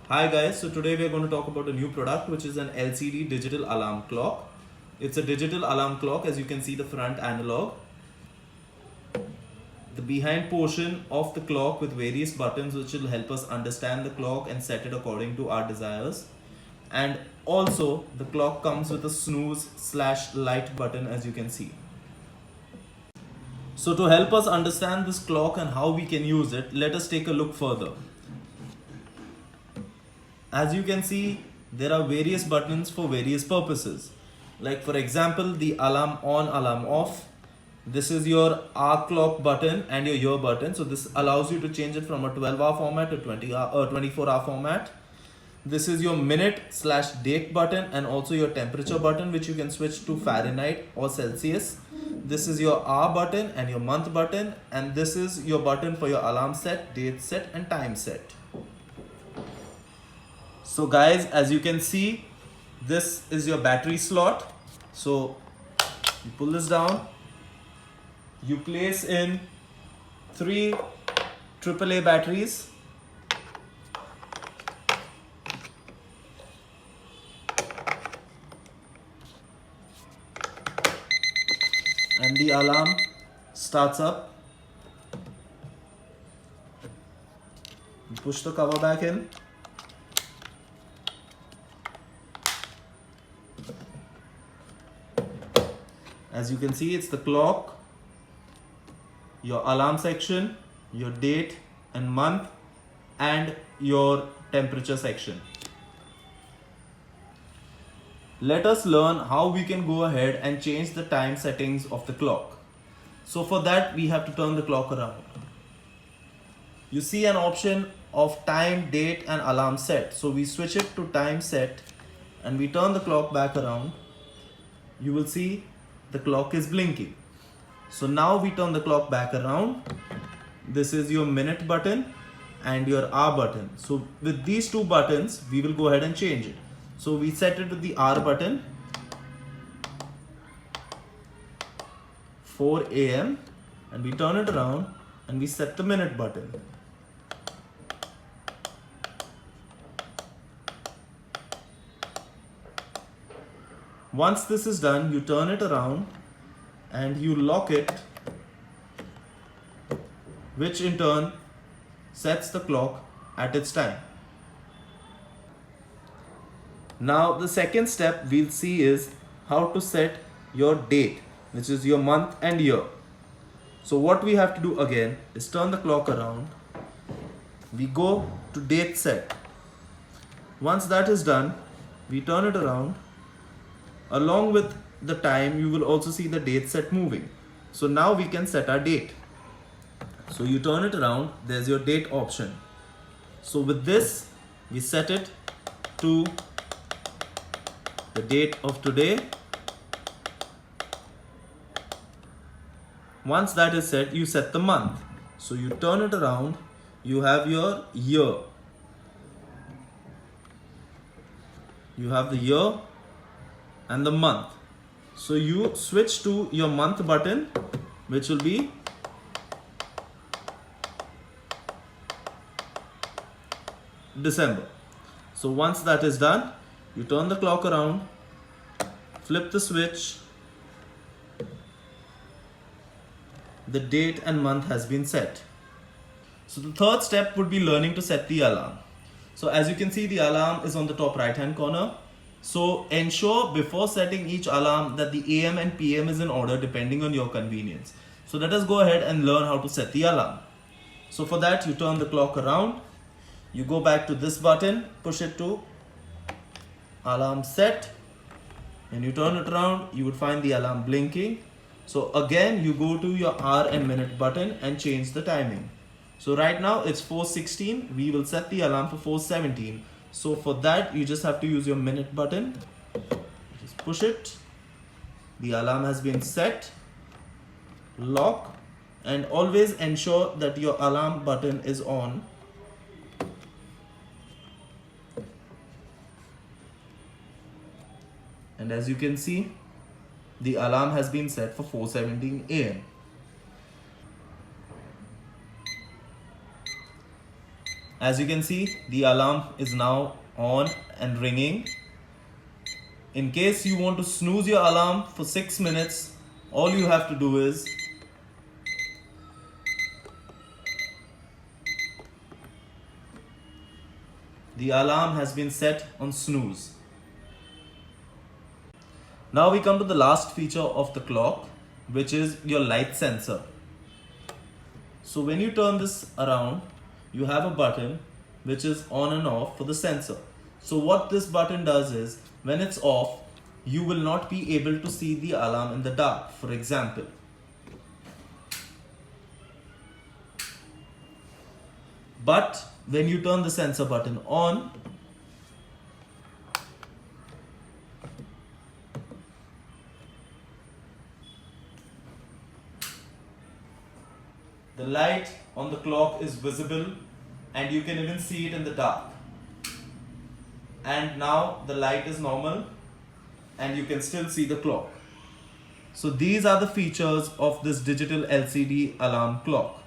Hi guys, so today we are going to talk about a new product which is an LCD digital alarm clock. It's a digital alarm clock, as you can see the front analog, the behind portion of the clock with various buttons which will help us understand the clock and set it according to our desires. And also the clock comes with a snooze slash light button, as you can see. So to help us understand this clock and how we can use it, let us take a look further. As you can see, there are various buttons for various purposes. Like for example, the alarm on, alarm off. This is your hour clock button and your year button. So this allows you to change it from a 12-hour format to 24-hour format. This is your minute slash date button and also your temperature button, which you can switch to Fahrenheit or Celsius. This is your hour button and your month button, and this is your button for your alarm set, date set and time set. So guys, as you can see, this is your battery slot. So you pull this down, you place in 3 AAA batteries. And the alarm starts up. You push the cover back in. As you can see, it's the clock, your alarm section, your date and month, and your temperature section. Let us learn how we can go ahead and change the time settings of the clock. So for that, we have to turn the clock around. You see an option of time, date and alarm set. So we switch it to time set and we turn the clock back around. You will see the clock is blinking. So now we turn the clock back around. This is your minute button and your hour button. So with these two buttons, we will go ahead and change it. So we set it with the hour button, 4 AM, and we turn it around and we set the minute button. Once this is done, you turn it around and you lock it, which in turn sets the clock at its time. Now the second step we'll see is how to set your date, which is your month and year. So what we have to do again is turn the clock around. We go to date set. Once that is done, we turn it around. Along with the time, you will also see the date set moving. So now we can set our date. So you turn it around, there's your date option. So with this, we set it to the date of today. Once that is set, you set the month. So you turn it around, you have your year. You have the year and the month. So you switch to your month button, which will be December. So once that is done, you turn the clock around, flip the switch, the date and month has been set. So the third step would be learning to set the alarm. So as you can see, the alarm is on the top right hand corner. So ensure before setting each alarm that the AM and PM is in order depending on your convenience. So let us go ahead and learn how to set the alarm. So for that, you turn the clock around, you go back to this button, push it to alarm set, and you turn it around, you would find the alarm blinking. So again, you go to your hour and minute button and change the timing. So right now it's 4:16, we will set the alarm for 4:17. So for that, you just have to use your minute button, just push it, the alarm has been set, lock, and always ensure that your alarm button is on. And as you can see, the alarm has been set for 4:17 AM. As you can see, the alarm is now on and ringing. In case you want to snooze your alarm for 6 minutes, all you have to do is the alarm has been set on snooze. Now we come to the last feature of the clock, which is your light sensor. So when you turn this around, you have a button which is on and off for the sensor. So what this button does is, when it's off, you will not be able to see the alarm in the dark, for example. But when you turn the sensor button on, the light on the clock is visible and you can even see it in the dark. And now the light is normal and you can still see the clock. So these are the features of this digital LCD alarm clock.